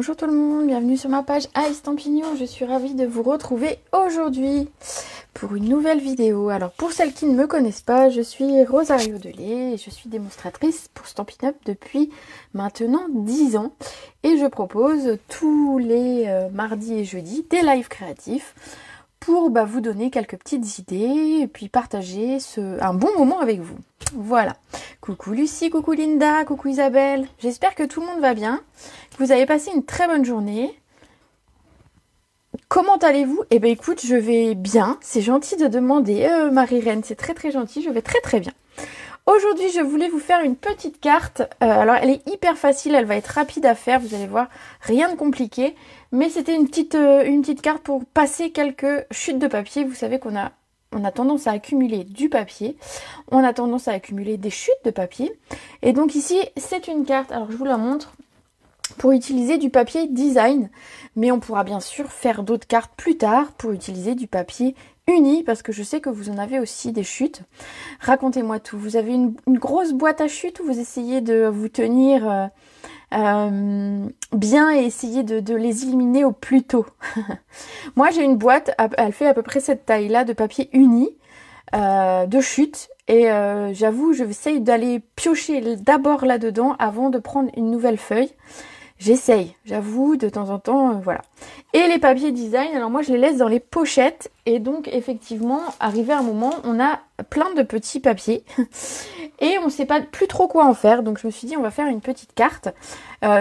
Bonjour tout le monde, bienvenue sur ma page Estampino. Je suis ravie de vous retrouver aujourd'hui pour une nouvelle vidéo. Alors pour celles qui ne me connaissent pas, je suis Rosario Delay et je suis démonstratrice pour Stampin' Up depuis maintenant 10 ans. Et je propose tous les mardis et jeudis des lives créatifs pour vous donner quelques petites idées et puis partager un bon moment avec vous. Voilà. Coucou Lucie, coucou Linda, coucou Isabelle. J'espère que tout le monde va bien, que vous avez passé une très bonne journée. Comment allez-vous? Eh bien écoute, je vais bien. C'est gentil de demander, Marie-Reine. C'est très très gentil, je vais très très bien. Aujourd'hui, je voulais vous faire une petite carte. Alors, elle est hyper facile, elle va être rapide à faire. Vous allez voir, rien de compliqué. Mais c'était une petite carte pour passer quelques chutes de papier. Vous savez qu'on a tendance à accumuler du papier. On a tendance à accumuler des chutes de papier. Et donc ici, c'est une carte. Alors, je vous la montre. Pour utiliser du papier design. Mais on pourra bien sûr faire d'autres cartes plus tard pour utiliser du papier uni, parce que je sais que vous en avez aussi des chutes. Racontez-moi tout. Vous avez une grosse boîte à chutes où vous essayez de vous tenir bien et essayer de les éliminer au plus tôt. Moi j'ai une boîte, elle fait à peu près cette taille-là de papier uni, de chutes. Et j'avoue, je vais essayer d'aller piocher d'abord là-dedans avant de prendre une nouvelle feuille. J'essaye, j'avoue, de temps en temps, voilà. Et les papiers design, alors moi je les laisse dans les pochettes. Et donc effectivement, arrivé à un moment, on a plein de petits papiers. Et on ne sait pas plus trop quoi en faire. Donc je me suis dit, on va faire une petite carte.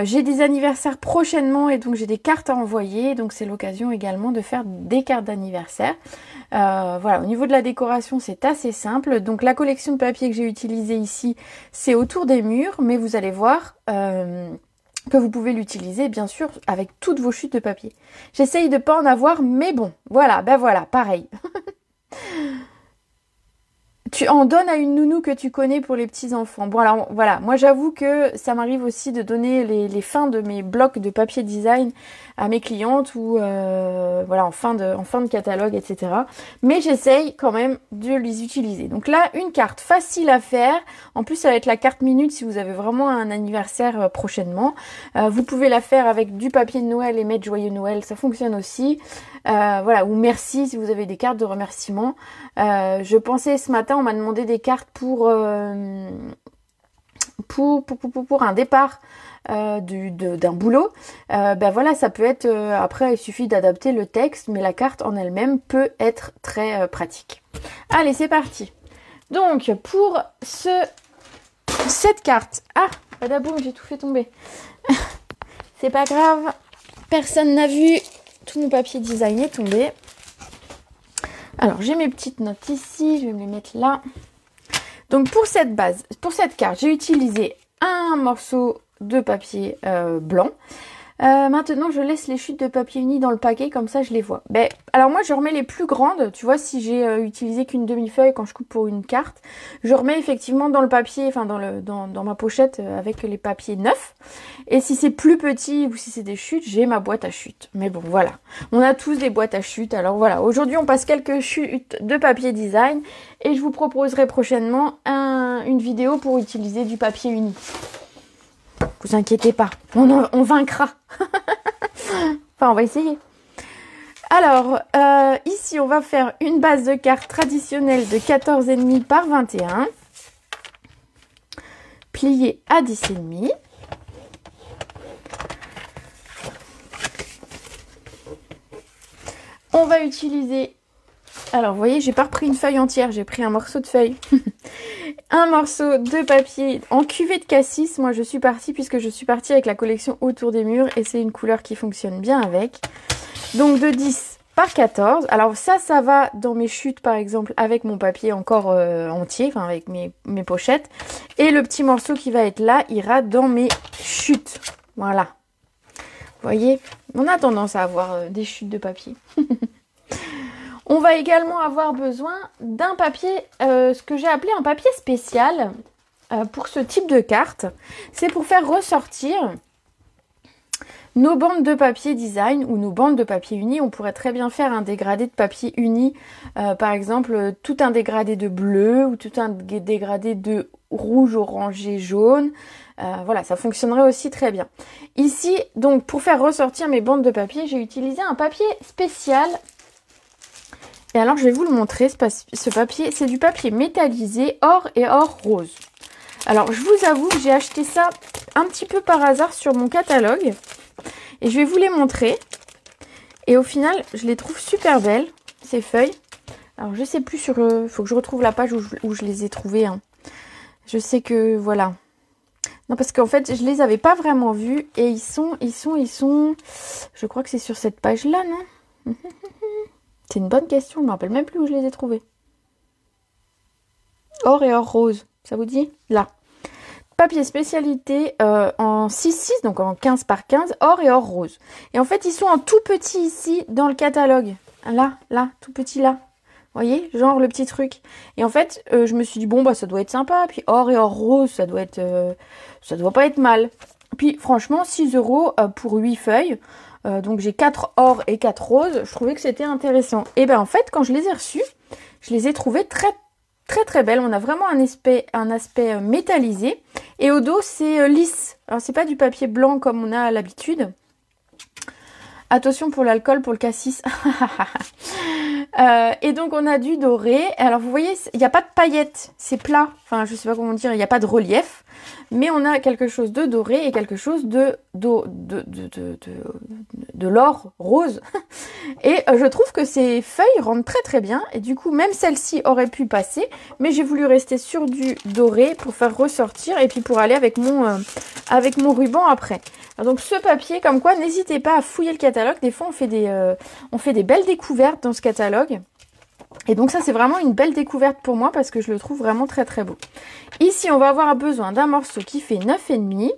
J'ai des anniversaires prochainement et donc j'ai des cartes à envoyer. Donc c'est l'occasion également de faire des cartes d'anniversaire. Voilà, au niveau de la décoration, c'est assez simple. Donc la collection de papier que j'ai utilisée ici, c'est autour des murs. Mais vous allez voir... que vous pouvez l'utiliser bien sûr avec toutes vos chutes de papier. J'essaye de pas en avoir, mais bon, voilà, voilà, pareil. Tu en donnes à une nounou que tu connais pour les petits enfants. Bon alors voilà, moi j'avoue que ça m'arrive aussi de donner les fins de mes blocs de papier design à mes clientes ou voilà en fin de catalogue, etc. Mais j'essaye quand même de les utiliser. Donc là, une carte facile à faire. En plus, ça va être la carte minute si vous avez vraiment un anniversaire prochainement. Vous pouvez la faire avec du papier de Noël et mettre Joyeux Noël, ça fonctionne aussi. Voilà, ou merci si vous avez des cartes de remerciement. Je pensais ce matin, on m'a demandé des cartes pour un départ d'un boulot. Voilà, ça peut être après il suffit d'adapter le texte, mais la carte en elle-même peut être très pratique. Allez, c'est parti. Donc pour cette carte, badaboum, j'ai tout fait tomber. C'est pas grave, personne n'a vu. Tout mon papier design est tombé. Alors, j'ai mes petites notes ici. Je vais me les mettre là. Donc, pour cette carte, j'ai utilisé un morceau de papier blanc. Maintenant, je laisse les chutes de papier uni dans le paquet. Comme ça, je les vois. Alors, moi, je remets les plus grandes. Tu vois, si j'ai utilisé qu'une demi-feuille quand je coupe pour une carte, je remets effectivement dans le papier, enfin, dans ma pochette avec les papiers neufs. Et si c'est plus petit ou si c'est des chutes, j'ai ma boîte à chutes. Mais bon, voilà. On a tous des boîtes à chutes. Alors voilà, aujourd'hui, on passe quelques chutes de papier design. Et je vous proposerai prochainement une vidéo pour utiliser du papier uni. Vous inquiétez pas, on vaincra. Enfin, on va essayer. Alors, ici, on va faire une base de cartes traditionnelle de 14,5 par 21. Pliée à 10,5. On va utiliser... Alors, vous voyez, j'ai pas repris une feuille entière, j'ai pris un morceau de feuille. Un morceau de papier en cuvée de cassis. Moi, je suis partie avec la collection autour des murs et c'est une couleur qui fonctionne bien avec. Donc, de 10 par 14. Alors, ça va dans mes chutes, par exemple, avec mon papier encore entier, enfin, avec mes pochettes. Et le petit morceau qui va être là, ira dans mes chutes. Voilà. Vous voyez, on a tendance à avoir des chutes de papier. On va également avoir besoin d'un papier, ce que j'ai appelé un papier spécial pour ce type de carte. C'est pour faire ressortir nos bandes de papier design ou nos bandes de papier uni, on pourrait très bien faire un dégradé de papier uni, par exemple tout un dégradé de bleu ou tout un dégradé de rouge, orangé, jaune. Voilà, ça fonctionnerait aussi très bien. Ici, donc pour faire ressortir mes bandes de papier, j'ai utilisé un papier spécial. Et alors je vais vous le montrer, ce papier, c'est du papier métallisé or et or rose. Alors je vous avoue que j'ai acheté ça un petit peu par hasard sur mon catalogue. Et je vais vous les montrer. Et au final, je les trouve super belles, ces feuilles. Alors je sais plus sur... faut que je retrouve la page où je les ai trouvées. Hein. Je sais que... Voilà. Non, parce qu'en fait, je les avais pas vraiment vus. Et ils sont... Je crois que c'est sur cette page-là, non? C'est une bonne question, je me rappelle même plus où je les ai trouvés. Or et or rose, ça vous dit? Là. Papier spécialité en 6-6, donc en 15 par 15, or et or rose. Et en fait, ils sont en tout petit ici dans le catalogue. Là, tout petit là. Vous voyez, genre le petit truc. Et en fait, je me suis dit, bon, bah ça doit être sympa. Puis or et or rose, ça doit pas être mal. Puis franchement, 6 € pour 8 feuilles. Donc j'ai 4 or et 4 roses. Je trouvais que c'était intéressant. Et ben en fait, quand je les ai reçus, je les ai trouvées très belles. On a vraiment un aspect métallisé. Et au dos, c'est lisse. Alors c'est pas du papier blanc comme on a à l'habitude. Attention pour l'alcool, pour le cassis. Et donc on a du doré. Alors vous voyez, il n'y a pas de paillettes. C'est plat. Enfin, je sais pas comment dire. Il n'y a pas de relief. Mais on a quelque chose de doré et quelque chose de l'or rose. Et je trouve que ces feuilles rendent très bien. Et du coup, même celle-ci aurait pu passer. Mais j'ai voulu rester sur du doré pour faire ressortir. Et puis pour aller avec mon ruban après. Alors donc ce papier, comme quoi, n'hésitez pas à fouiller le catalogue. Des fois, on fait des belles découvertes dans ce catalogue. Et donc ça, c'est vraiment une belle découverte pour moi parce que je le trouve vraiment très beau. Ici, on va avoir besoin d'un morceau qui fait 9,5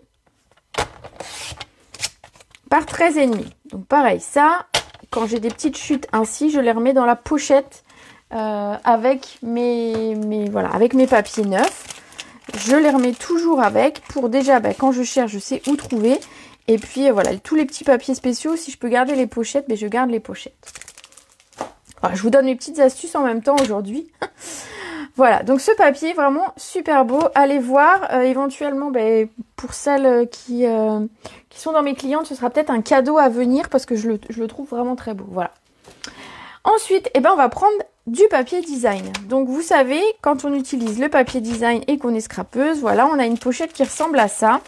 par 13,5. Donc pareil, ça, quand j'ai des petites chutes ainsi, je les remets dans la pochette avec mes papiers neufs. Je les remets toujours avec pour déjà, quand je cherche, je sais où trouver. Et puis voilà, tous les petits papiers spéciaux, si je peux garder les pochettes, je garde les pochettes. Voilà, je vous donne mes petites astuces en même temps aujourd'hui. Voilà, donc ce papier, vraiment super beau. Allez voir, éventuellement, pour celles qui sont dans mes clientes, ce sera peut-être un cadeau à venir parce que je le trouve vraiment très beau. Voilà. Ensuite, on va prendre du papier design. Donc vous savez, quand on utilise le papier design et qu'on est scrapeuse, voilà, on a une pochette qui ressemble à ça.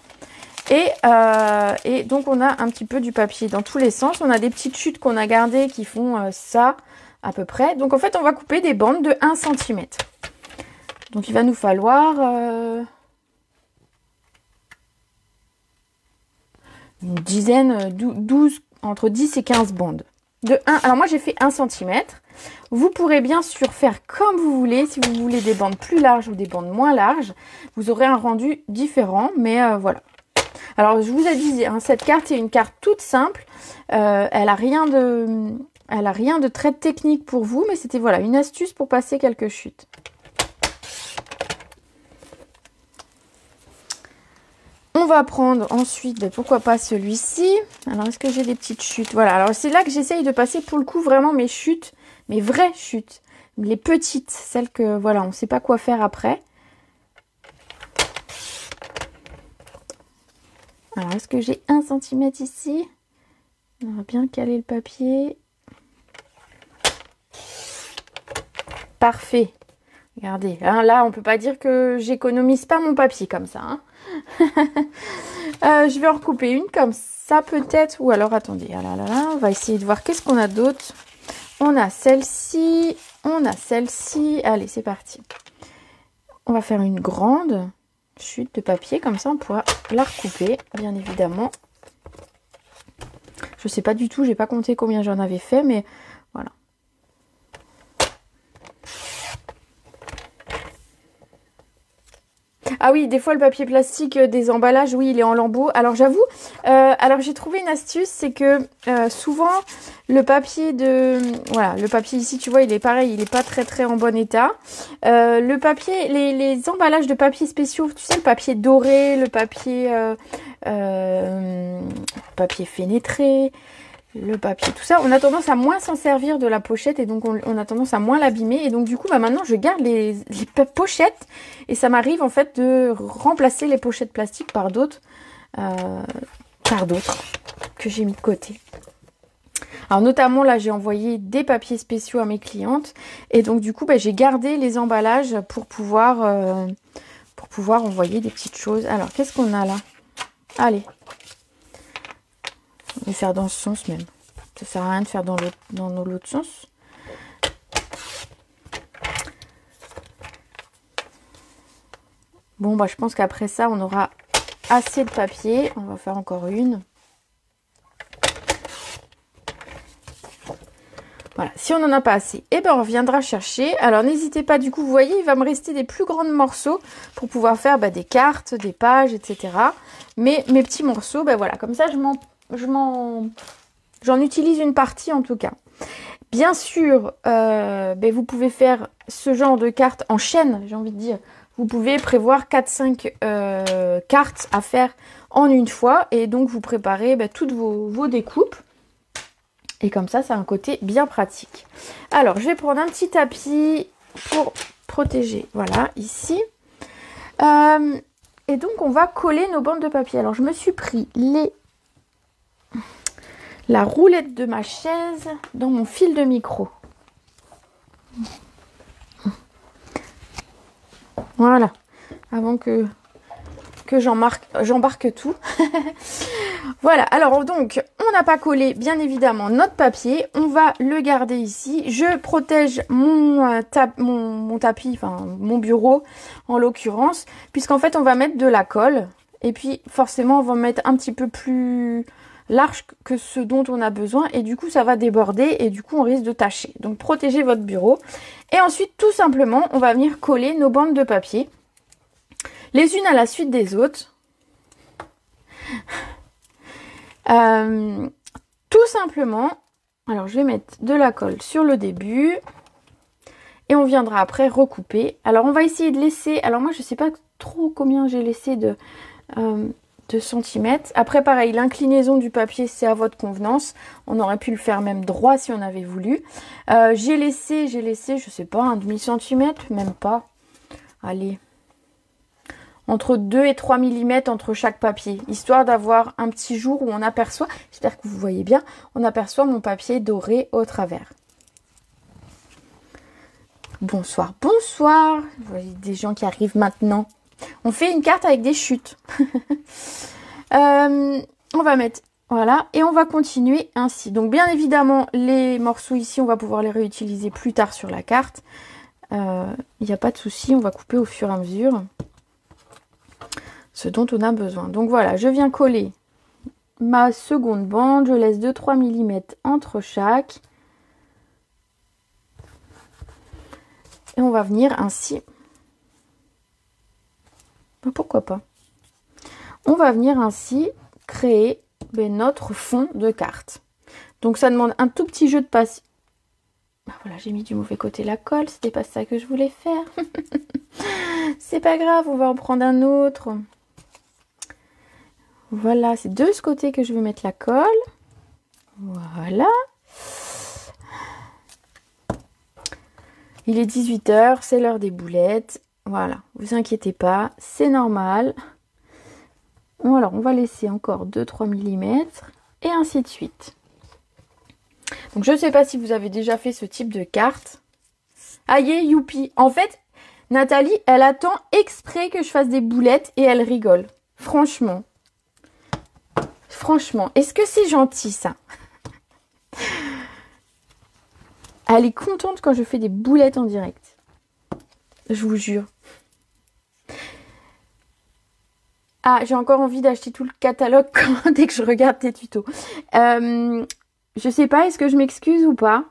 Et donc on a un petit peu du papier dans tous les sens. On a des petites chutes qu'on a gardées qui font ça à peu près. Donc en fait, on va couper des bandes de 1 cm. Donc il va nous falloir une dizaine, 12, entre 10 et 15 bandes. Alors moi j'ai fait 1 cm. Vous pourrez bien sûr faire comme vous voulez. Si vous voulez des bandes plus larges ou des bandes moins larges, vous aurez un rendu différent. Mais voilà. Alors je vous ai dit, cette carte est une carte toute simple. Elle a rien de très technique pour vous. Mais c'était voilà une astuce pour passer quelques chutes. On va prendre ensuite, pourquoi pas celui-ci. Alors, est-ce que j'ai des petites chutes? Voilà, alors c'est là que j'essaye de passer pour le coup vraiment mes chutes, mes vraies chutes. Les petites, celles que, voilà, on ne sait pas quoi faire après. Alors, est-ce que j'ai 1 cm ici? On va bien caler le papier. Parfait. Regardez, hein, là, on peut pas dire que j'économise pas mon papier comme ça. Hein. Je vais en recouper une comme ça peut-être. Ou alors, attendez, on va essayer de voir qu'est-ce qu'on a d'autre. On a celle-ci, on a celle-ci. Allez, c'est parti. On va faire une grande chute de papier, comme ça on pourra la recouper, bien évidemment. Je sais pas du tout, j'ai pas compté combien j'en avais fait, mais voilà. Ah oui, des fois le papier plastique des emballages, oui, il est en lambeaux. Alors j'avoue, alors j'ai trouvé une astuce, c'est que souvent le papier le papier ici, tu vois, il est pareil, il est pas très en bon état. Le papier, les emballages de papier spéciaux, tu sais, le papier doré, le papier papier fenêtré, le papier, tout ça. On a tendance à moins s'en servir de la pochette et donc on a tendance à moins l'abîmer. Et donc du coup, bah, maintenant, je garde les pochettes et ça m'arrive en fait de remplacer les pochettes plastiques par d'autres que j'ai mis de côté. Alors notamment là, j'ai envoyé des papiers spéciaux à mes clientes et donc du coup, bah, j'ai gardé les emballages pour pouvoir envoyer des petites choses. Alors, qu'est-ce qu'on a là? Allez. On va faire dans ce sens même. Ça sert à rien de faire dans l'autre sens. Bon, bah, je pense qu'après ça, on aura assez de papier. On va faire encore une. Voilà, si on n'en a pas assez, eh ben on reviendra chercher. Alors n'hésitez pas, du coup, vous voyez, il va me rester des plus grands morceaux pour pouvoir faire des cartes, des pages, etc. Mais mes petits morceaux, ben voilà, comme ça, j'en utilise une partie en tout cas. Bien sûr, vous pouvez faire ce genre de cartes en chaîne, j'ai envie de dire. Vous pouvez prévoir 4-5 cartes à faire en une fois et donc vous préparez toutes vos découpes. Et comme ça, ça a un côté bien pratique. Alors, je vais prendre un petit tapis pour protéger. Voilà, ici. Et donc, on va coller nos bandes de papier. Alors, je me suis pris la roulette de ma chaise dans mon fil de micro. Voilà. Avant que j'embarque tout. Voilà, alors donc, on n'a pas collé bien évidemment notre papier. On va le garder ici. Je protège mon tapis, enfin mon bureau en l'occurrence, puisqu'en fait on va mettre de la colle. Et puis forcément on va mettre un petit peu plus large que ce dont on a besoin. Et du coup ça va déborder et du coup on risque de tacher. Donc protégez votre bureau. Et ensuite tout simplement on va venir coller nos bandes de papier. Les unes à la suite des autres. Tout simplement, alors je vais mettre de la colle sur le début et on viendra après recouper. Alors on va essayer de laisser, alors moi je sais pas trop combien j'ai laissé de centimètres. Après pareil, l'inclinaison du papier c'est à votre convenance. On aurait pu le faire même droit si on avait voulu. J'ai laissé, je sais pas, un demi-centimètre, même pas. Allez. Entre 2 et 3 mm entre chaque papier, histoire d'avoir un petit jour où on aperçoit, j'espère que vous voyez bien, on aperçoit mon papier doré au travers. Bonsoir, bonsoir, vous voyez des gens qui arrivent maintenant. On fait une carte avec des chutes. On va mettre, voilà, et on va continuer ainsi. Donc bien évidemment, les morceaux ici, on va pouvoir les réutiliser plus tard sur la carte. Il n'y a pas de souci, on va couper au fur et à mesure ce dont on a besoin. Donc voilà, je viens coller ma seconde bande, je laisse 2-3 mm entre chaque. Et on va venir ainsi. Pourquoi pas? On va venir ainsi créer notre fond de carte. Donc ça demande un tout petit jeu de patience. Voilà, j'ai mis du mauvais côté la colle, c'était pas ça que je voulais faire. C'est pas grave, on va en prendre un autre. Voilà, c'est de ce côté que je vais mettre la colle. Voilà. Il est 18 h, c'est l'heure des boulettes. Voilà, vous inquiétez pas, c'est normal. Bon, alors, on va laisser encore 2-3 mm et ainsi de suite. Donc, je ne sais pas si vous avez déjà fait ce type de carte. Aïe, youpi. En fait, Nathalie, elle attend exprès que je fasse des boulettes et elle rigole. Franchement. Franchement, est-ce que c'est gentil ça? Elle est contente quand je fais des boulettes en direct. Je vous jure. Ah, j'ai encore envie d'acheter tout le catalogue dès que je regarde tes tutos. Je sais pas, est-ce que je m'excuse ou pas?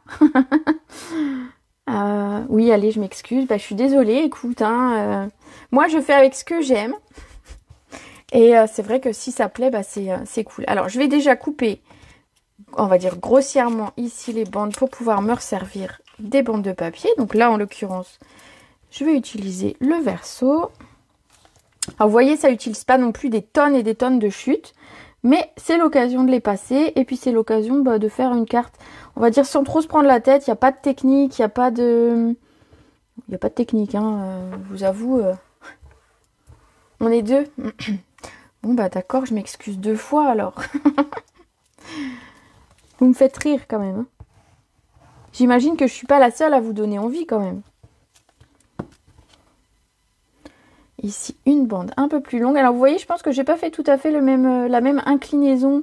Oui, allez, je m'excuse. Bah, je suis désolée, écoute. Moi, je fais avec ce que j'aime. Et c'est vrai que si ça plaît, bah, c'est cool. Alors, je vais déjà couper, on va dire grossièrement ici les bandes pour pouvoir me resservir des bandes de papier. Donc là, en l'occurrence, je vais utiliser le verso. Alors, vous voyez, ça n'utilise pas non plus des tonnes et des tonnes de chutes. Mais c'est l'occasion de les passer. Et puis c'est l'occasion de faire une carte, on va dire, sans trop se prendre la tête. Il n'y a pas de technique, il n'y a pas de... Il n'y a pas de technique, hein. Je vous avoue. On est deux. Bon bah d'accord, je m'excuse 2 fois alors. Vous me faites rire quand même. Hein. J'imagine que je suis pas la seule à vous donner envie quand même. Ici, une bande un peu plus longue. Alors vous voyez, je pense que j'ai pas fait tout à fait la même inclinaison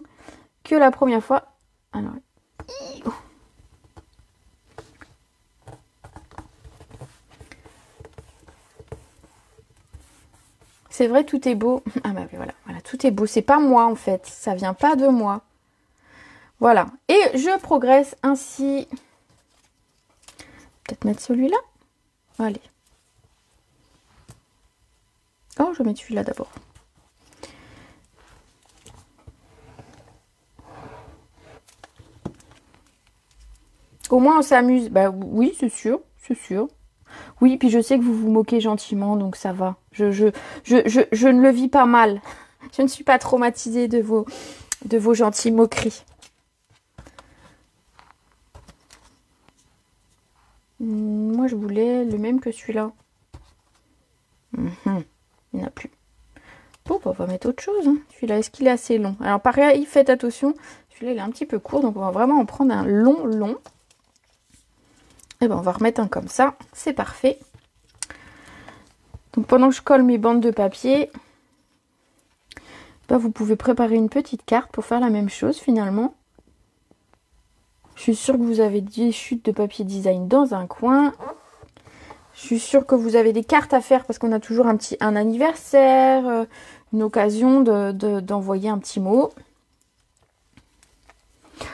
que la première fois. Alors, c'est vrai, tout est beau. Ah bah voilà, tout est beau. C'est pas moi en fait. Ça vient pas de moi. Voilà. Et je progresse ainsi. Peut-être mettre celui-là. Allez. Oh, je vais mettre celui-là d'abord. Au moins on s'amuse. Bah oui, c'est sûr, c'est sûr. Oui, puis je sais que vous vous moquez gentiment, donc ça va. Je ne le vis pas mal. Je ne suis pas traumatisée de vos gentilles moqueries. Moi, je voulais le même que celui-là. Il n'y en a plus. Bon, bah, on va mettre autre chose. Hein. Celui-là, est-ce qu'il est assez long? Alors, pareil, faites attention. Celui-là, il est un petit peu court, donc on va vraiment en prendre un long. Et ben, on va remettre un comme ça. C'est parfait. Donc, pendant que je colle mes bandes de papier, ben, vous pouvez préparer une petite carte pour faire la même chose, finalement. Je suis sûre que vous avez des chutes de papier design dans un coin. Je suis sûre que vous avez des cartes à faire parce qu'on a toujours un anniversaire, une occasion d'envoyer un petit mot.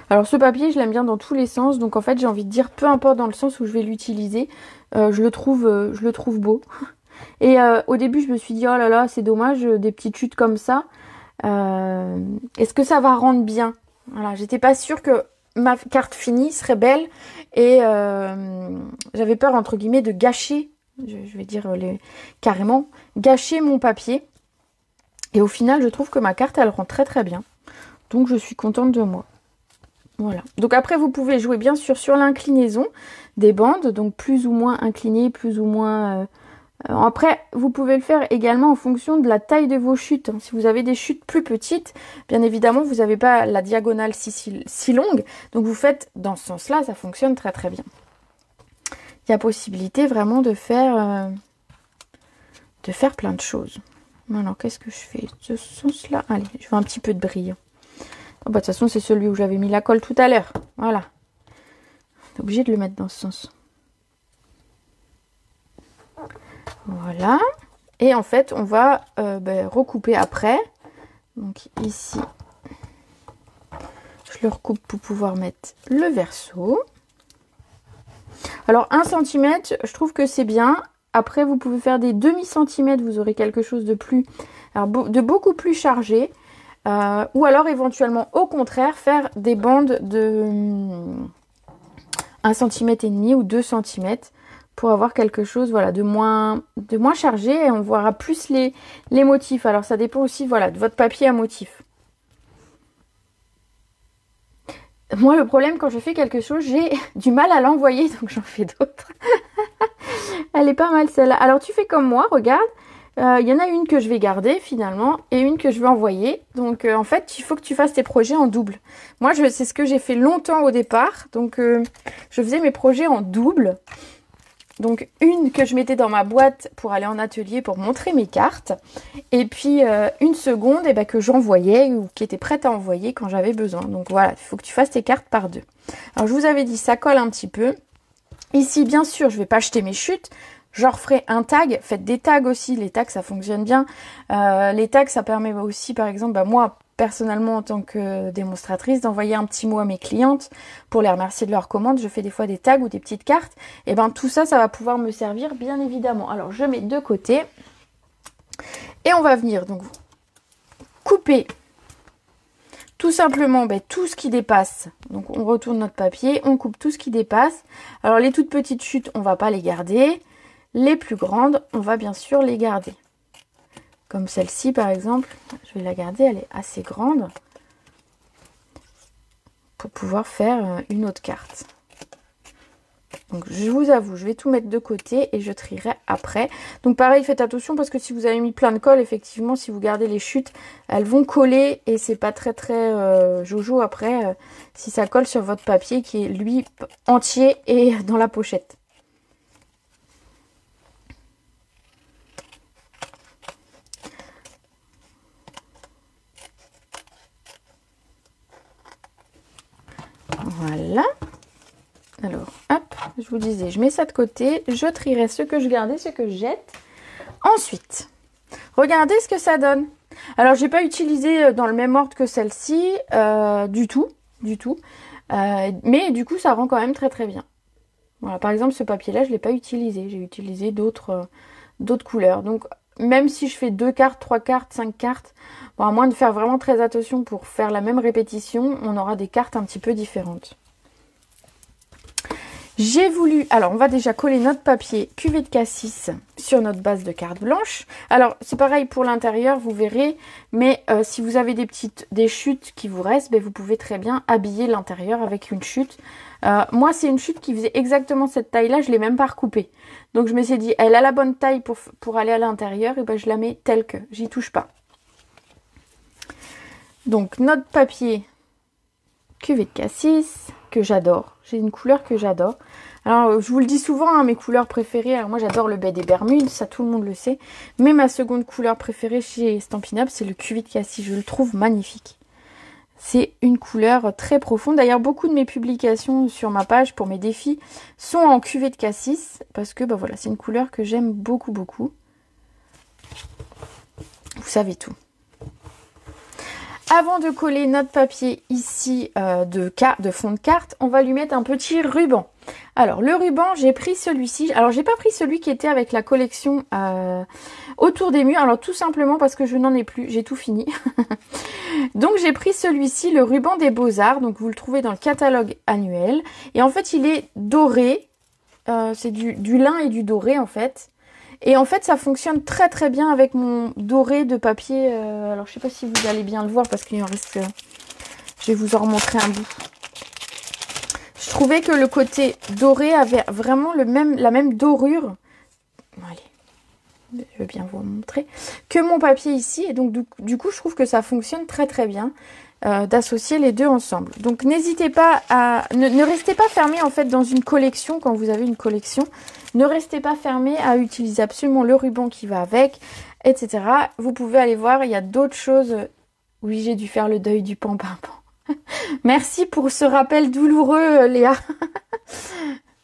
Alors ce papier, je l'aime bien dans tous les sens. Donc en fait, j'ai envie de dire, peu importe dans le sens où je vais l'utiliser, je le trouve beau. Et au début, je me suis dit, oh là là, c'est dommage, des petites chutes comme ça. Est-ce que ça va rendre bien? Voilà, j'étais pas sûre que ma carte finie serait belle et j'avais peur entre guillemets de gâcher, je vais dire carrément, gâcher mon papier. Et au final, je trouve que ma carte, elle rend très très bien. Donc je suis contente de moi. Voilà. Donc après, vous pouvez jouer bien sûr sur l'inclinaison des bandes, donc plus ou moins inclinées, plus ou moins... Après, vous pouvez le faire également en fonction de la taille de vos chutes. Si vous avez des chutes plus petites, bien évidemment, vous n'avez pas la diagonale si longue. Donc vous faites dans ce sens-là, ça fonctionne très très bien. Il y a possibilité vraiment de faire plein de choses. Alors, qu'est-ce que je fais? Ce sens-là, allez, je veux un petit peu de brillant. Oh, bah, de toute façon, c'est celui où j'avais mis la colle tout à l'heure. Voilà. On est obligé de le mettre dans ce sens. Voilà. Et en fait, on va recouper après. Donc ici, je le recoupe pour pouvoir mettre le verso. Alors 1 cm, je trouve que c'est bien. Après, vous pouvez faire des demi-centimètres, vous aurez quelque chose de beaucoup plus chargé. Ou alors éventuellement, au contraire, faire des bandes de 1,5 cm ou 2 cm. Pour avoir quelque chose voilà, de moins chargé et on verra plus les motifs. Alors ça dépend aussi voilà, de votre papier à motif. Moi le problème quand je fais quelque chose, j'ai du mal à l'envoyer donc j'en fais d'autres. Elle est pas mal celle-là. Alors tu fais comme moi, regarde. Il y en a une que je vais garder finalement et une que je vais envoyer. Donc en fait il faut que tu fasses tes projets en double. Moi c'est ce que j'ai fait longtemps au départ. Donc je faisais mes projets en double. Donc une que je mettais dans ma boîte pour aller en atelier pour montrer mes cartes. Et puis une seconde que j'envoyais ou qui était prête à envoyer quand j'avais besoin. Donc voilà, il faut que tu fasses tes cartes par 2. Alors je vous avais dit, ça colle un petit peu. Ici bien sûr, je ne vais pas jeter mes chutes. Je referai un tag. Faites des tags aussi. Les tags, ça fonctionne bien. Les tags, ça permet aussi, par exemple, moi, personnellement, en tant que démonstratrice, d'envoyer un petit mot à mes clientes pour les remercier de leur commande. Je fais des fois des tags ou des petites cartes. Et tout ça, ça va pouvoir me servir, bien évidemment. Alors, je mets de côté. Et on va venir, donc, couper tout simplement tout ce qui dépasse. Donc, on retourne notre papier. On coupe tout ce qui dépasse. Alors, les toutes petites chutes, on va pas les garder. Les plus grandes, on va bien sûr les garder. Comme celle-ci, par exemple. Je vais la garder, elle est assez grande. pour pouvoir faire une autre carte. Donc je vous avoue, je vais tout mettre de côté et je trierai après. Donc pareil, faites attention parce que si vous avez mis plein de colle, effectivement, si vous gardez les chutes, elles vont coller et c'est pas très jojo après si ça colle sur votre papier qui est lui entier et dans la pochette. Voilà. Alors, hop, je vous disais, je mets ça de côté, je trierai ce que je garde et ce que je jette. Ensuite, regardez ce que ça donne. Alors, j'ai pas utilisé dans le même ordre que celle-ci, du tout. Mais du coup, ça rend quand même très bien. Voilà, par exemple, ce papier-là, je l'ai pas utilisé. J'ai utilisé d'autres couleurs. Donc, même si je fais 2 cartes, 3 cartes, 5 cartes, bon, à moins de faire vraiment très attention pour faire la même répétition, on aura des cartes un petit peu différentes. J'ai voulu, alors on va déjà coller notre papier cuvée de cassis sur notre base de carte blanche. Alors c'est pareil pour l'intérieur, vous verrez, mais si vous avez des chutes qui vous restent, ben, vous pouvez très bien habiller l'intérieur avec une chute. Moi c'est une chute qui faisait exactement cette taille-là, je ne l'ai même pas recoupée. Donc je me suis dit, elle a la bonne taille pour aller à l'intérieur, et ben je la mets telle que, j'y touche pas. Donc notre papier cuvée de cassis, que j'adore. J'ai une couleur que j'adore. Alors, je vous le dis souvent, hein, mes couleurs préférées. Alors, moi, j'adore le baie des Bermudes, ça, tout le monde le sait. Mais ma seconde couleur préférée chez Stampin' Up, c'est le cuvée de cassis. Je le trouve magnifique. C'est une couleur très profonde. D'ailleurs, beaucoup de mes publications sur ma page pour mes défis sont en cuvée de cassis. Parce que, bah voilà, c'est une couleur que j'aime beaucoup. Vous savez tout. Avant de coller notre papier ici de fond de carte, on va lui mettre un petit ruban. Alors le ruban, j'ai pris celui-ci. Alors j'ai pas pris celui qui était avec la collection autour des murs. Alors tout simplement parce que je n'en ai plus, j'ai tout fini. Donc j'ai pris celui-ci, le ruban des Beaux-Arts. Donc vous le trouvez dans le catalogue annuel. Et en fait il est doré. C'est du lin et du doré en fait. Et en fait, ça fonctionne très bien avec mon doré de papier. Alors, je sais pas si vous allez bien le voir parce qu'il en reste... je vais vous en remontrer un bout. Je trouvais que le côté doré avait vraiment la même dorure. Allez, je vais bien vous montrer. Que mon papier ici. Et donc, du coup, je trouve que ça fonctionne très bien d'associer les deux ensemble. Donc, n'hésitez pas à... Ne restez pas fermé en fait dans une collection quand vous avez une collection. Ne restez pas fermé à utiliser absolument le ruban qui va avec, etc. Vous pouvez aller voir, il y a d'autres choses. Oui, j'ai dû faire le deuil du pan-pimpon. Merci pour ce rappel douloureux, Léa.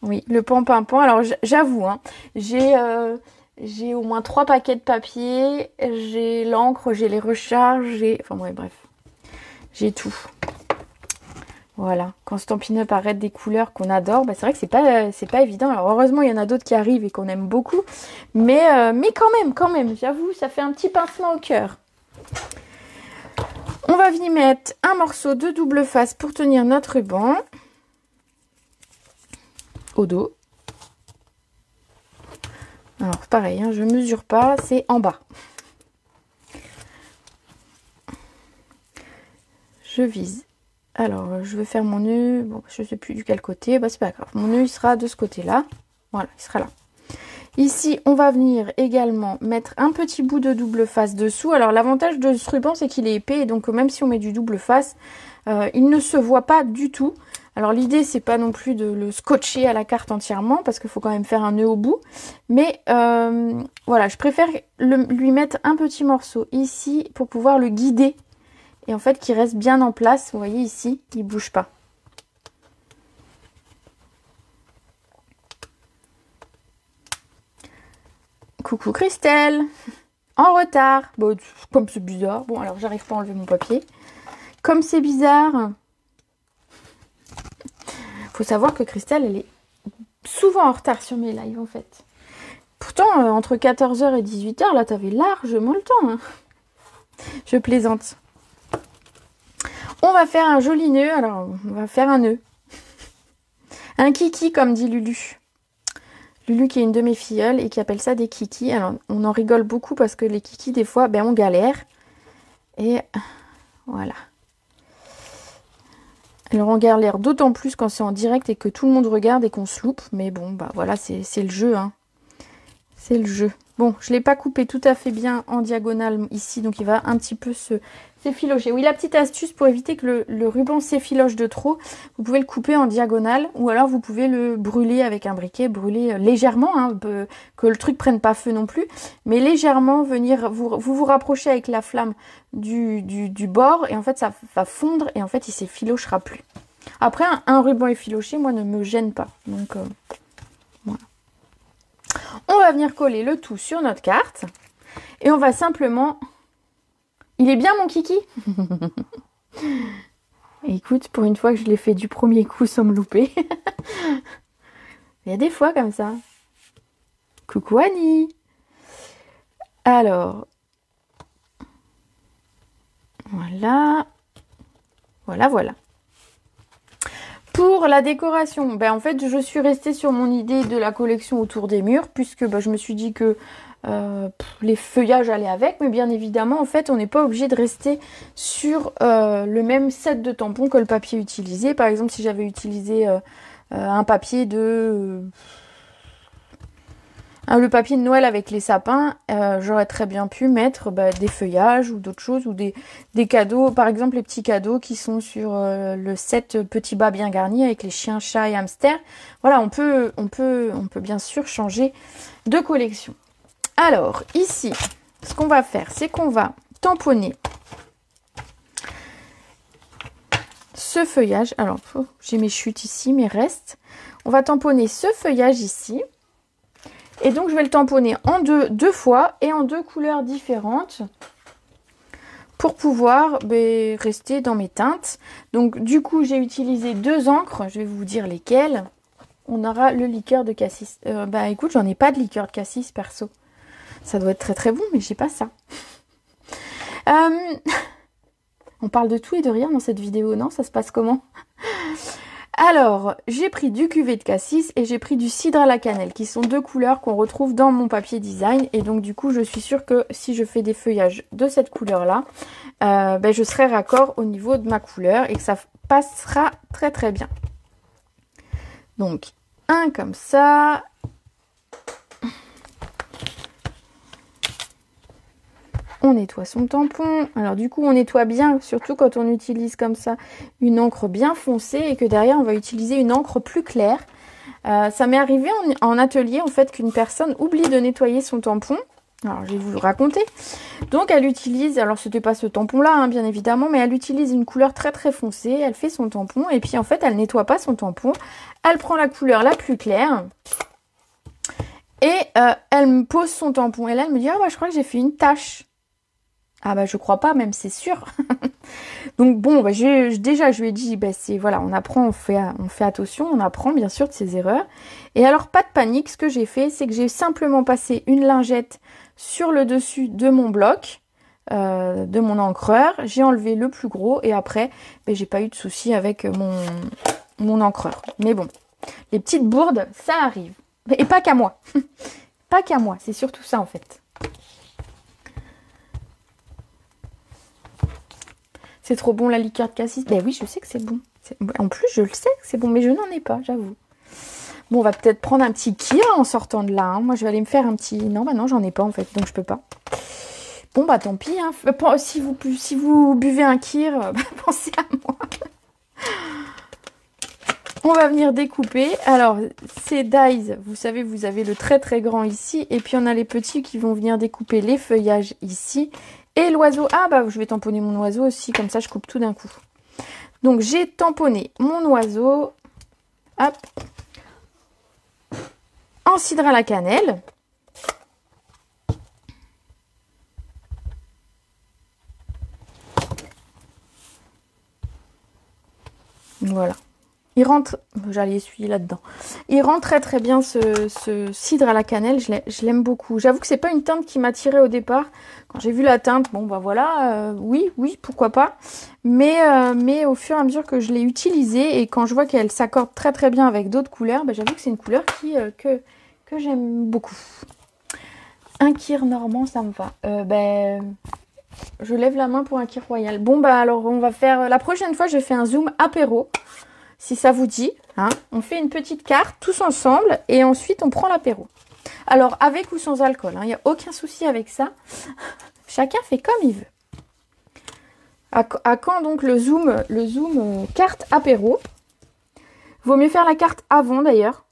Oui, le pan-pimpon. Alors, j'avoue, hein, j'ai au moins 3 paquets de papier, j'ai l'encre, j'ai les recharges, enfin, ouais, bref. J'ai tout. Voilà, quand Stampin' Up arrête des couleurs qu'on adore, bah c'est vrai que c'est pas évident. Alors heureusement, il y en a d'autres qui arrivent et qu'on aime beaucoup. Mais quand même, j'avoue, ça fait un petit pincement au cœur. On va venir mettre un morceau de double face pour tenir notre ruban au dos. Alors pareil, hein, je mesure pas, c'est en bas. Je vise. Alors, je vais faire mon nœud. Bon, je ne sais plus du quel côté. Bah, c'est pas grave. Mon nœud, il sera de ce côté-là. Voilà, il sera là. Ici, on va venir également mettre un petit bout de double face dessous. Alors, l'avantage de ce ruban, c'est qu'il est épais. Et donc, même si on met du double face, il ne se voit pas du tout. Alors, l'idée, c'est pas non plus de le scotcher à la carte entièrement, parce qu'il faut quand même faire un nœud au bout. Mais, voilà, je préfère lui mettre un petit morceau ici pour pouvoir le guider. Et en fait, qui reste bien en place. Vous voyez ici, il ne bouge pas. Coucou Christelle. En retard. Bon, comme c'est bizarre. Bon, alors j'arrive pas à enlever mon papier. Comme c'est bizarre. Faut savoir que Christelle, elle est souvent en retard sur mes lives en fait. Pourtant, entre 14h et 18h, là, t'avais largement le temps. Hein. Je plaisante. On va faire un joli nœud. Alors, on va faire un nœud. Un kiki, comme dit Lulu. Lulu qui est une de mes filleules et qui appelle ça des kikis. Alors, on en rigole beaucoup parce que les kikis, des fois, ben, on galère. Et voilà. Elle rend l'air d'autant plus quand c'est en direct et que tout le monde regarde et qu'on se loupe. Mais bon, bah voilà, c'est le jeu, hein. C'est le jeu. Bon, je ne l'ai pas coupé tout à fait bien en diagonale ici, donc il va un petit peu s'effilocher. Oui, la petite astuce pour éviter que le ruban s'effiloche de trop, vous pouvez le couper en diagonale ou alors vous pouvez le brûler avec un briquet, brûler légèrement, hein, que le truc prenne pas feu non plus, mais légèrement venir vous rapprocher avec la flamme du bord et en fait ça va fondre et en fait il s'effilochera plus. Après, un ruban effiloché, moi, ne me gêne pas. Donc, voilà. On va venir coller le tout sur notre carte. Et on va simplement... Il est bien, mon kiki? Écoute, pour une fois que je l'ai fait du premier coup sans me louper. Il y a des fois comme ça. Coucou Annie. Alors. Voilà. Voilà. Pour la décoration, ben en fait, je suis restée sur mon idée de la collection autour des murs, puisque ben, je me suis dit que les feuillages allaient avec, mais bien évidemment, en fait, on n'est pas obligé de rester sur le même set de tampons que le papier utilisé. Par exemple, si j'avais utilisé un papier de... le papier de Noël avec les sapins, j'aurais très bien pu mettre des feuillages ou d'autres choses, ou des cadeaux, par exemple les petits cadeaux qui sont sur le set petits bas bien garnis avec les chiens, chats et hamsters. Voilà, on peut bien sûr changer de collection. Alors, ici, ce qu'on va faire, c'est qu'on va tamponner ce feuillage. Alors, j'ai mes chutes ici, mes restes. On va tamponner ce feuillage ici. Et donc, je vais le tamponner en deux fois et en deux couleurs différentes pour pouvoir rester dans mes teintes. Donc, du coup, j'ai utilisé 2 encres. Je vais vous dire lesquelles. On aura le liqueur de cassis. Écoute, j'en ai pas de liqueur de cassis, perso. Ça doit être très très bon, mais j'ai pas ça. On parle de tout et de rien dans cette vidéo, non? Ça se passe comment? Alors, j'ai pris du cuvée de cassis et j'ai pris du cidre à la cannelle, qui sont 2 couleurs qu'on retrouve dans mon papier design. Et donc, du coup, je suis sûre que si je fais des feuillages de cette couleur-là, je serai raccord au niveau de ma couleur et que ça passera très très bien. Donc, un comme ça. On nettoie son tampon. Alors du coup, on nettoie bien, surtout quand on utilise comme ça une encre bien foncée et que derrière, on va utiliser une encre plus claire. Ça m'est arrivé en atelier, en fait, qu'une personne oublie de nettoyer son tampon. Alors, je vais vous le raconter. Donc, elle utilise, alors c'était pas ce tampon-là, hein, bien évidemment, mais elle utilise une couleur très très foncée. Elle fait son tampon et puis en fait, elle nettoie pas son tampon. Elle prend la couleur la plus claire et elle me pose son tampon. Et là, elle me dit, ah bah, je crois que j'ai fait une tache. Ah bah je crois pas, même c'est sûr. Donc bon, déjà je lui ai dit, voilà, on apprend, on fait attention, on apprend bien sûr de ses erreurs. Et alors pas de panique, ce que j'ai fait, c'est que j'ai simplement passé une lingette sur le dessus de mon bloc, de mon encreur. J'ai enlevé le plus gros et après, j'ai pas eu de souci avec mon encreur. Mais bon, les petites bourdes, ça arrive. Et pas qu'à moi. Pas qu'à moi, c'est surtout ça en fait. C'est trop bon la liqueur de cassis. Ben oui, je sais que c'est bon. En plus, je le sais que c'est bon, mais je n'en ai pas, j'avoue. Bon, on va peut-être prendre un petit kir en sortant de là. Hein. Moi, je vais aller me faire un petit... Non, bah non, j'en ai pas en fait, donc je peux pas. Bon, bah tant pis. Hein. Si vous buvez un kir, pensez à moi. On va venir découper. Alors, ces dies, vous savez, vous avez le très très grand ici. Et puis, on a les petits qui vont venir découper les feuillages ici. Et l'oiseau, je vais tamponner mon oiseau aussi, comme ça je coupe tout d'un coup. Donc j'ai tamponné mon oiseau, hop, en cidre à la cannelle. Voilà. Il rentre, j'allais essuyer là-dedans. Il rentre très très bien ce cidre à la cannelle, je l'aime beaucoup. J'avoue que c'est pas une teinte qui m'attirait au départ. Quand j'ai vu la teinte, bon bah voilà, oui, pourquoi pas. Mais au fur et à mesure que je l'ai utilisée et quand je vois qu'elle s'accorde très très bien avec d'autres couleurs, j'avoue que c'est une couleur que j'aime beaucoup. Un kir normand, ça me va. Je lève la main pour un kit royal. Bon, bah alors, on va faire... La prochaine fois, je fais un zoom apéro. Si ça vous dit. Hein. On fait une petite carte tous ensemble. Et ensuite, on prend l'apéro. Alors, avec ou sans alcool. Il n'y a aucun souci avec ça. Chacun fait comme il veut. À quand donc le zoom carte apéro? Vaut mieux faire la carte avant d'ailleurs.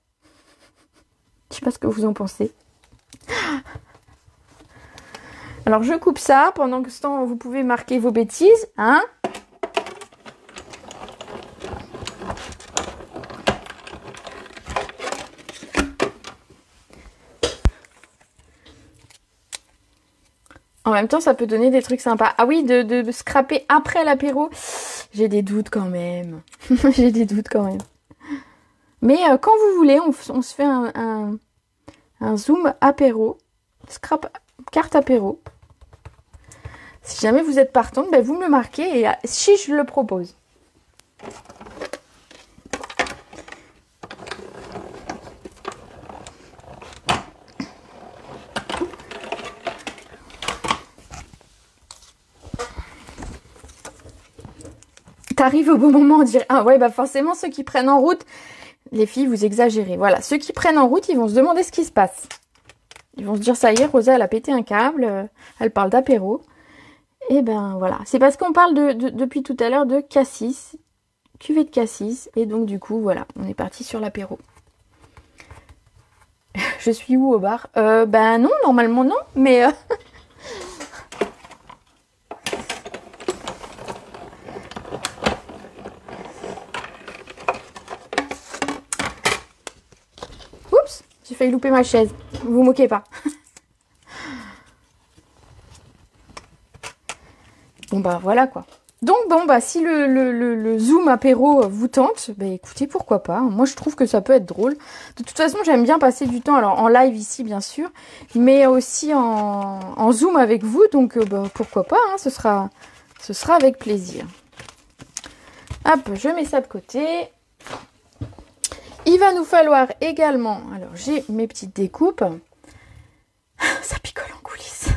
Je sais pas ce que vous en pensez. Alors je coupe ça, pendant que ce temps vous pouvez marquer vos bêtises, hein. En même temps, ça peut donner des trucs sympas. Ah oui, de scraper après l'apéro, j'ai des doutes quand même. J'ai des doutes quand même. Mais quand vous voulez, on se fait un zoom apéro, scrap carte apéro. Si jamais vous êtes partante, ben vous me le marquez et si je le propose. T'arrives au bon moment, on dirait. Ah ouais, bah forcément, ceux qui prennent en route, les filles, vous exagérez. Voilà, ceux qui prennent en route, ils vont se demander ce qui se passe. Ils vont se dire, ça y est, Rosa, elle a pété un câble, elle parle d'apéro. Et ben voilà, c'est parce qu'on parle depuis tout à l'heure de cassis, cuvée de cassis, et donc du coup, voilà, on est parti sur l'apéro. Je suis où au bar? Ben non, normalement non, mais... Oups, j'ai failli louper ma chaise, vous vous moquez pas. Bon bah voilà quoi. Donc bon bah si le zoom apéro vous tente, bah écoutez pourquoi pas. Moi je trouve que ça peut être drôle. De toute façon j'aime bien passer du temps, alors en live ici bien sûr, mais aussi en zoom avec vous, donc bah, pourquoi pas, hein, ce sera avec plaisir. Hop, je mets ça de côté. Il va nous falloir également, alors j'ai mes petites découpes. Ça picole en coulisses.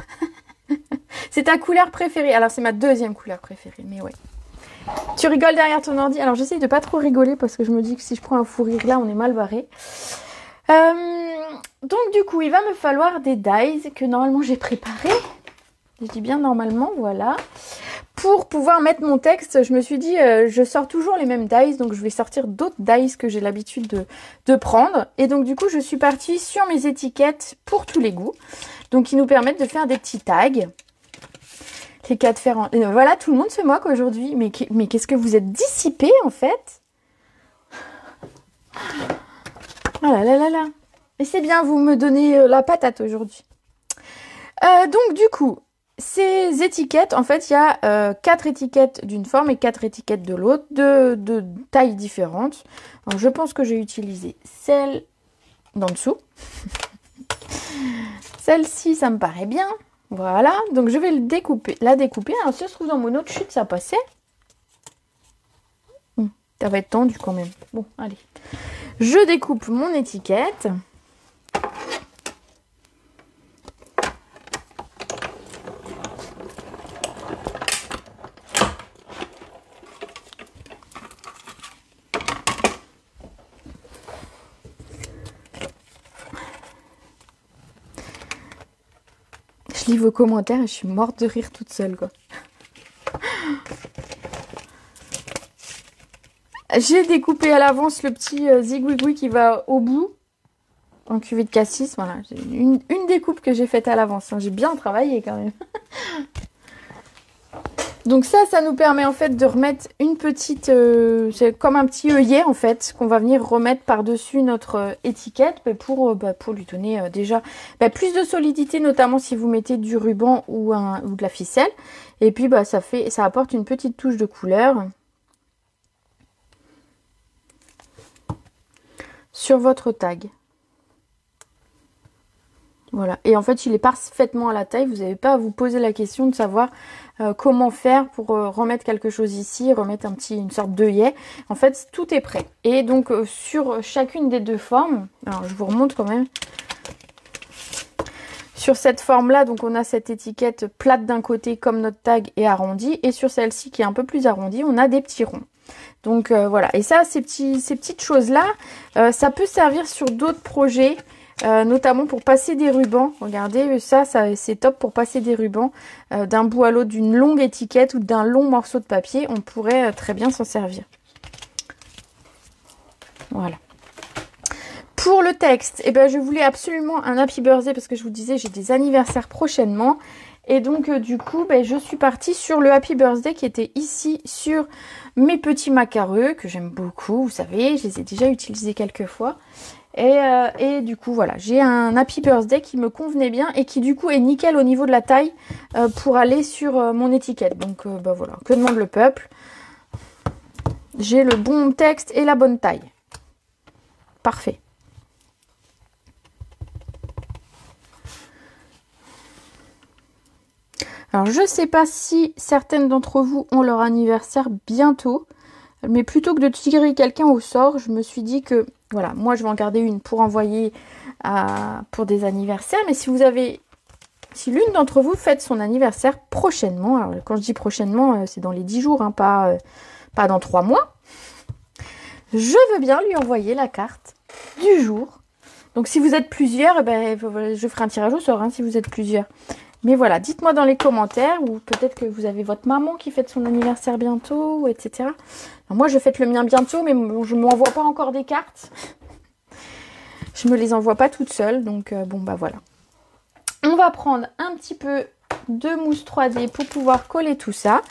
C'est ta couleur préférée. Alors, c'est ma deuxième couleur préférée, mais ouais. Tu rigoles derrière ton ordi. Alors, j'essaye de pas trop rigoler parce que je me dis que si je prends un fou rire là, on est mal barré. Donc, du coup, il va me falloir des dies que normalement j'ai préparés. Je dis bien normalement, voilà. Pour pouvoir mettre mon texte, je me suis dit, je sors toujours les mêmes dies, donc je vais sortir d'autres dies que j'ai l'habitude de prendre. Et donc, du coup, je suis partie sur mes étiquettes pour tous les goûts. Donc, qui nous permettent de faire des petits tags. Les 4 fers en... Voilà, tout le monde se moque aujourd'hui. Mais qu'est-ce que vous êtes dissipés, en fait? Oh là là là là. Mais c'est bien, vous me donnez la patate aujourd'hui. Donc, du coup, ces étiquettes, en fait, il y a 4 étiquettes d'une forme et 4 étiquettes de l'autre, de tailles différentes. Donc, je pense que j'ai utilisé celle d'en dessous. Celle-ci, ça me paraît bien. Voilà, donc je vais la découper. Alors, si ça se trouve dans mon autre chute, ça passait. Ça va être tendu quand même. Bon, allez. Je découpe mon étiquette. Je lis vos commentaires et je suis morte de rire toute seule, quoi. J'ai découpé à l'avance le petit zigouigoui qui va au bout en cuvée de cassis. Voilà, une découpe que j'ai faite à l'avance. Hein. J'ai bien travaillé quand même. Donc ça nous permet en fait de remettre une petite... c'est comme un petit œillet en fait qu'on va venir remettre par-dessus notre étiquette pour lui donner déjà plus de solidité, notamment si vous mettez du ruban ou de la ficelle. Et puis ça apporte une petite touche de couleur sur votre tag. Voilà, et en fait il est parfaitement à la taille, vous n'avez pas à vous poser la question de savoir comment faire pour remettre quelque chose ici, remettre une sorte d'œillet. En fait tout est prêt. Et donc sur chacune des deux formes, alors je vous remonte quand même, Sur cette forme-là, donc on a cette étiquette plate d'un côté comme notre tag et arrondie. Et sur celle-ci qui est un peu plus arrondie, on a des petits ronds. Donc voilà. Et ça, ces petites choses-là, ça peut servir sur d'autres projets. Notamment pour passer des rubans. Regardez, ça c'est top pour passer des rubans d'un bout à l'autre d'une longue étiquette ou d'un long morceau de papier. On pourrait très bien s'en servir. Voilà. Pour le texte, eh ben, je voulais absolument un Happy Birthday parce que je vous disais, j'ai des anniversaires prochainement. Et donc, du coup, ben, je suis partie sur le Happy Birthday qui était ici sur mes petits macareux que j'aime beaucoup. Vous savez, je les ai déjà utilisés quelques fois. Et du coup, voilà, j'ai un Happy Birthday qui me convenait bien et qui, du coup, est nickel au niveau de la taille pour aller sur mon étiquette. Donc, bah voilà, que demande le peuple? J'ai le bon texte et la bonne taille. Parfait. Alors, je ne sais pas si certaines d'entre vous ont leur anniversaire bientôt. Mais plutôt que de tirer quelqu'un au sort, je me suis dit que, voilà, moi je vais en garder une pour envoyer pour des anniversaires. Mais si l'une d'entre vous fête son anniversaire prochainement, alors quand je dis prochainement, c'est dans les 10 jours, hein, pas dans 3 mois, je veux bien lui envoyer la carte du jour. Donc si vous êtes plusieurs, ben, je ferai un tirage au sort, hein, si vous êtes plusieurs. Mais voilà, dites-moi dans les commentaires, ou peut-être que vous avez votre maman qui fête son anniversaire bientôt, etc. Alors moi, je fête le mien bientôt, mais je ne m'envoie pas encore des cartes. Je me les envoie pas toute seule, donc bon, bah voilà. On va prendre un petit peu de mousse 3D pour pouvoir coller tout ça.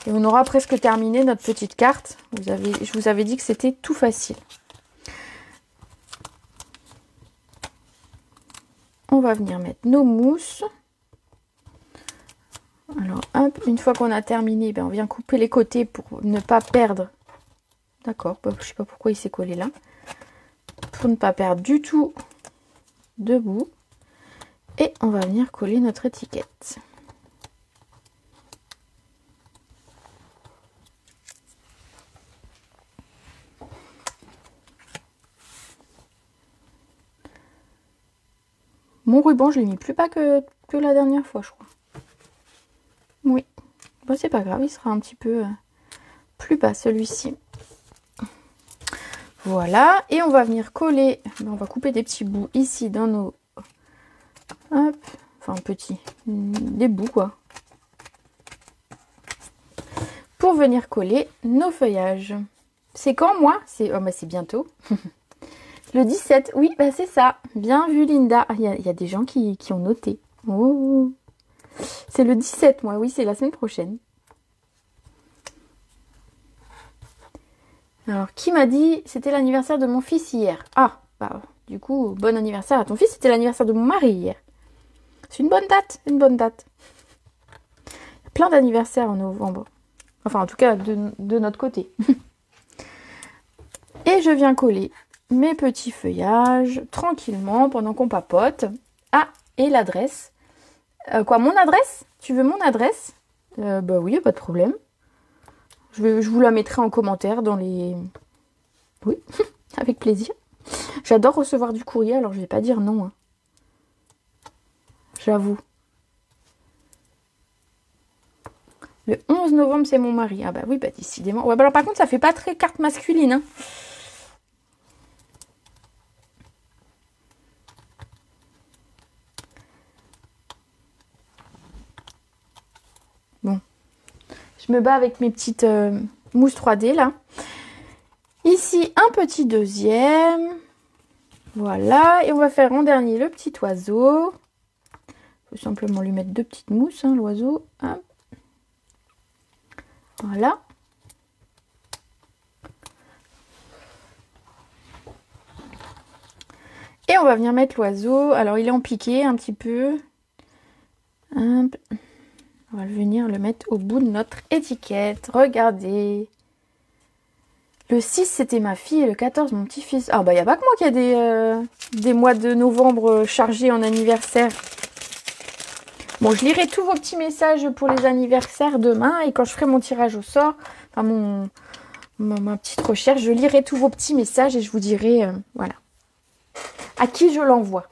Et on aura presque terminé notre petite carte. Je vous avais dit que c'était tout facile. On va venir mettre nos mousses. Alors, hop, une fois qu'on a terminé, ben, on vient couper les côtés pour ne pas perdre. D'accord, bah, je ne sais pas pourquoi il s'est collé là. Pour ne pas perdre du tout de bout. Et on va venir coller notre étiquette. Mon ruban, je l'ai mis plus bas que la dernière fois, je crois. Oui, bon, c'est pas grave, il sera un petit peu plus bas celui-ci. Voilà, et on va venir coller, on va couper des petits bouts ici dans nos... Hop, enfin petits, des bouts quoi. Pour venir coller nos feuillages. C'est quand moi? C'est bah, c'est bientôt. Le 17, oui, bah, c'est ça. Bien vu Linda. Ah, il y a des gens qui ont noté. Oh. C'est le 17, moi, oui, c'est la semaine prochaine. Alors, qui m'a dit c'était l'anniversaire de mon fils hier? Ah, bah, du coup, bon anniversaire à ton fils, c'était l'anniversaire de mon mari hier. C'est une bonne date, une bonne date. Il y a plein d'anniversaires en novembre. Enfin, en tout cas, de notre côté. Et je viens coller mes petits feuillages tranquillement pendant qu'on papote. Ah, et l'adresse. Quoi, mon adresse? Tu veux mon adresse? Bah oui, pas de problème. Je vous la mettrai en commentaire dans les... Oui, avec plaisir. J'adore recevoir du courrier, alors je vais pas dire non. Hein. J'avoue. Le 11 novembre, c'est mon mari. Ah bah oui, bah décidément. Ouais, bah alors par contre, ça fait pas très carte masculine. Hein. Bon. Je me bats avec mes petites mousses 3D là. Ici, un petit deuxième. Voilà. Et on va faire en dernier le petit oiseau. Il faut simplement lui mettre deux petites mousses, hein, l'oiseau. Hop. Voilà. Et on va venir mettre l'oiseau. Alors, il est en piqué un petit peu. Hop. On va venir le mettre au bout de notre étiquette. Regardez. Le 6, c'était ma fille et le 14, mon petit-fils. Ah, bah, il n'y a pas que moi qui a des mois de novembre chargés en anniversaire. Bon, je lirai tous vos petits messages pour les anniversaires demain. Et quand je ferai mon tirage au sort, enfin, ma petite recherche, je lirai tous vos petits messages et je vous dirai, voilà, à qui je l'envoie.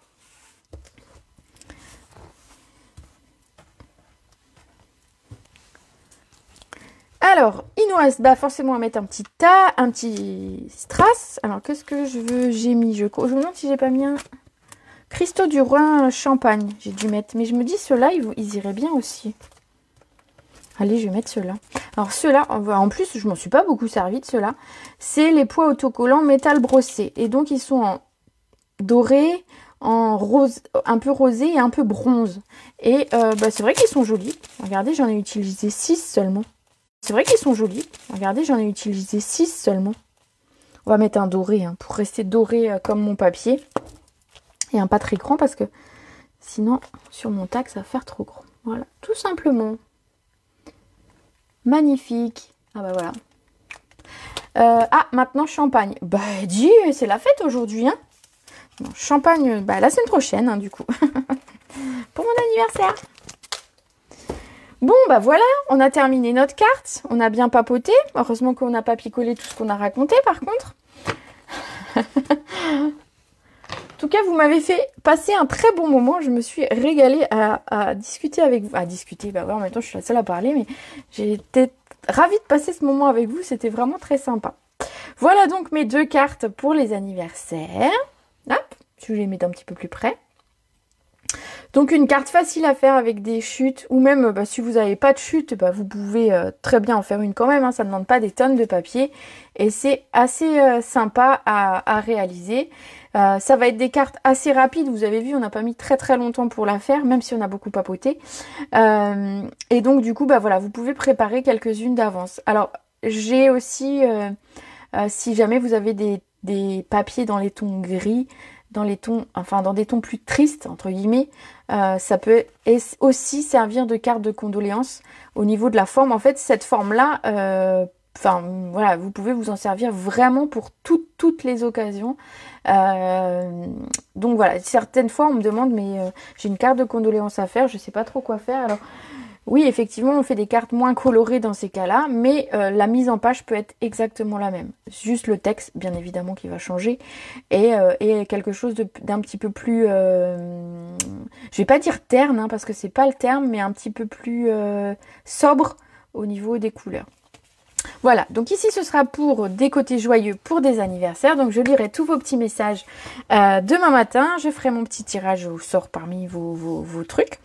Alors, il nous reste forcément à mettre un petit tas, un petit strass. Alors, qu'est-ce que je veux? J'ai mis, je me demande si j'ai pas mis un cristaux du Rhin champagne. J'ai dû mettre, mais je me dis ceux-là, ils iraient bien aussi. Allez, je vais mettre ceux-là. Alors ceux-là, en plus, je m'en suis pas beaucoup servi de ceux-là. C'est les pois autocollants métal brossé. Et donc, ils sont en doré, en rose, un peu rosé et un peu bronze. Et c'est vrai qu'ils sont jolis. Regardez, j'en ai utilisé 6 seulement. C'est vrai qu'ils sont jolis. Regardez, j'en ai utilisé 6 seulement. On va mettre un doré, hein, pour rester doré comme mon papier. Et un pas très grand parce que sinon, sur mon tag, ça va faire trop gros. Voilà, tout simplement. Magnifique. Ah bah voilà. Maintenant champagne. Bah dis, c'est la fête aujourd'hui, hein. Non, champagne, la semaine prochaine, hein, du coup. Pour mon anniversaire. Bon, voilà, on a terminé notre carte. On a bien papoté. Heureusement qu'on n'a pas picolé tout ce qu'on a raconté, par contre. En tout cas, vous m'avez fait passer un très bon moment. Je me suis régalée à discuter avec vous. À discuter, ouais, en même temps, je suis la seule à parler, mais j'ai été ravie de passer ce moment avec vous. C'était vraiment très sympa. Voilà donc mes 2 cartes pour les anniversaires. Hop, je vais les mettre un petit peu plus près. Donc une carte facile à faire avec des chutes, ou même si vous n'avez pas de chute, vous pouvez très bien en faire une quand même, hein, ça ne demande pas des tonnes de papier, et c'est assez sympa à réaliser. Ça va être des cartes assez rapides, vous avez vu, on n'a pas mis très très longtemps pour la faire, même si on a beaucoup papoté. Et donc du coup, voilà, vous pouvez préparer quelques-unes d'avance. Alors, j'ai aussi, si jamais vous avez des papiers dans les tons gris, dans des tons plus tristes, entre guillemets, ça peut aussi servir de carte de condoléances au niveau de la forme. En fait, cette forme-là, voilà, vous pouvez vous en servir vraiment pour toutes les occasions. Donc voilà, certaines fois, on me demande, mais j'ai une carte de condoléances à faire, je sais pas trop quoi faire. Alors, oui, effectivement, on fait des cartes moins colorées dans ces cas-là, mais la mise en page peut être exactement la même. Juste le texte, bien évidemment, qui va changer, et quelque chose d'un petit peu plus, je vais pas dire terne, hein, parce que c'est pas le terme, mais un petit peu plus sobre au niveau des couleurs. Voilà, donc ici ce sera pour des côtés joyeux pour des anniversaires. Donc je lirai tous vos petits messages demain matin. Je ferai mon petit tirage au sort parmi vos trucs,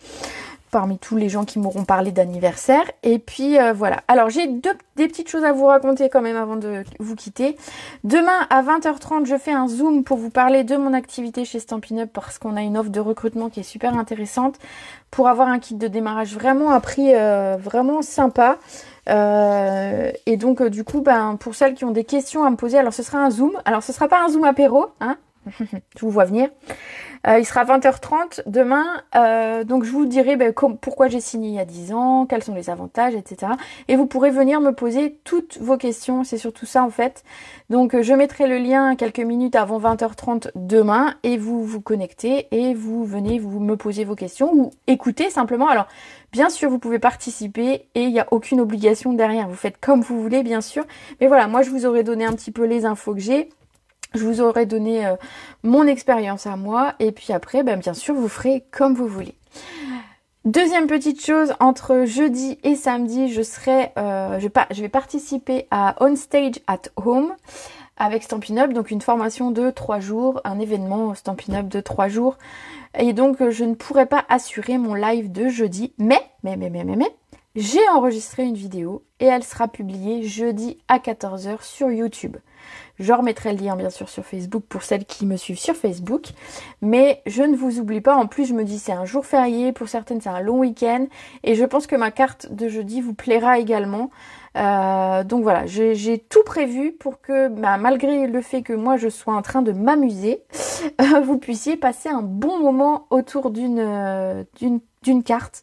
parmi tous les gens qui m'auront parlé d'anniversaire. Et puis voilà. Alors j'ai des petites choses à vous raconter quand même avant de vous quitter. Demain à 20h30, je fais un zoom pour vous parler de mon activité chez Stampin' Up, parce qu'on a une offre de recrutement qui est super intéressante pour avoir un kit de démarrage vraiment à prix vraiment sympa. Et donc du coup, pour celles qui ont des questions à me poser, alors ce sera un zoom. Alors ce sera pas un zoom apéro, hein. Je vous vois venir. Il sera 20h30 demain. Donc je vous dirai pourquoi j'ai signé il y a 10 ans, quels sont les avantages, etc. Et vous pourrez venir me poser toutes vos questions. C'est surtout ça en fait. Donc je mettrai le lien quelques minutes avant 20h30 demain, et vous vous connectez et vous venez me poser vos questions ou écouter simplement. Alors bien sûr, vous pouvez participer et il n'y a aucune obligation derrière. Vous faites comme vous voulez, bien sûr. Mais voilà, moi je vous aurais donné un petit peu les infos que j'ai. Je vous aurais donné mon expérience à moi, et puis après, bien sûr, vous ferez comme vous voulez. Deuxième petite chose, entre jeudi et samedi, je vais participer à On Stage at Home avec Stampin' Up, donc une formation de 3 jours, un événement Stampin' Up de 3 jours. Et donc, je ne pourrai pas assurer mon live de jeudi, mais, j'ai enregistré une vidéo et elle sera publiée jeudi à 14h sur YouTube. Je remettrai le lien bien sûr sur Facebook pour celles qui me suivent sur Facebook. Mais je ne vous oublie pas. En plus, je me dis c'est un jour férié. Pour certaines, c'est un long week-end. Et je pense que ma carte de jeudi vous plaira également. Donc voilà, j'ai tout prévu pour que, malgré le fait que moi je sois en train de m'amuser, vous puissiez passer un bon moment autour d'une carte.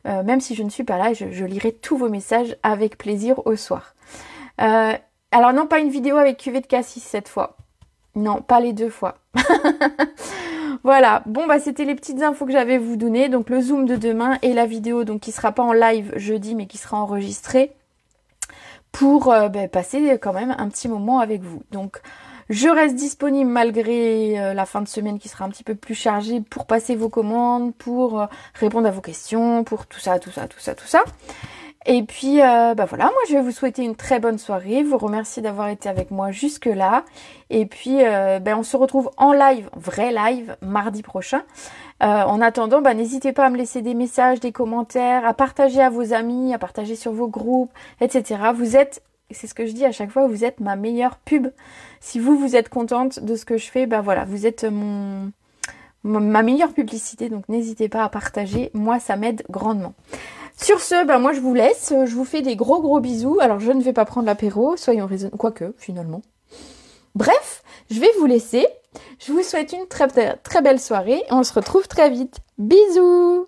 Même si je ne suis pas là, je lirai tous vos messages avec plaisir au soir. Alors non, pas une vidéo avec cuvée de cassis cette fois. Non, pas les 2 fois. Voilà, bon c'était les petites infos que j'avais à vous donner. Donc le zoom de demain et la vidéo donc qui sera pas en live jeudi mais qui sera enregistrée pour passer quand même un petit moment avec vous. Donc je reste disponible malgré la fin de semaine qui sera un petit peu plus chargée pour passer vos commandes, pour répondre à vos questions, pour tout ça. Et puis, voilà, moi je vais vous souhaiter une très bonne soirée, vous remercier d'avoir été avec moi jusque-là. Et puis, on se retrouve en live, vrai live, mardi prochain. En attendant, n'hésitez pas à me laisser des messages, des commentaires, à partager à vos amis, à partager sur vos groupes, etc. Vous êtes, c'est ce que je dis à chaque fois, vous êtes ma meilleure pub. Si vous êtes contente de ce que je fais, voilà, vous êtes ma meilleure publicité, donc n'hésitez pas à partager, moi ça m'aide grandement. Sur ce, moi je vous laisse, je vous fais des gros bisous. Alors je ne vais pas prendre l'apéro, soyons raisonnables, quoique finalement. Bref, je vais vous laisser. Je vous souhaite une très belle soirée et on se retrouve très vite. Bisous!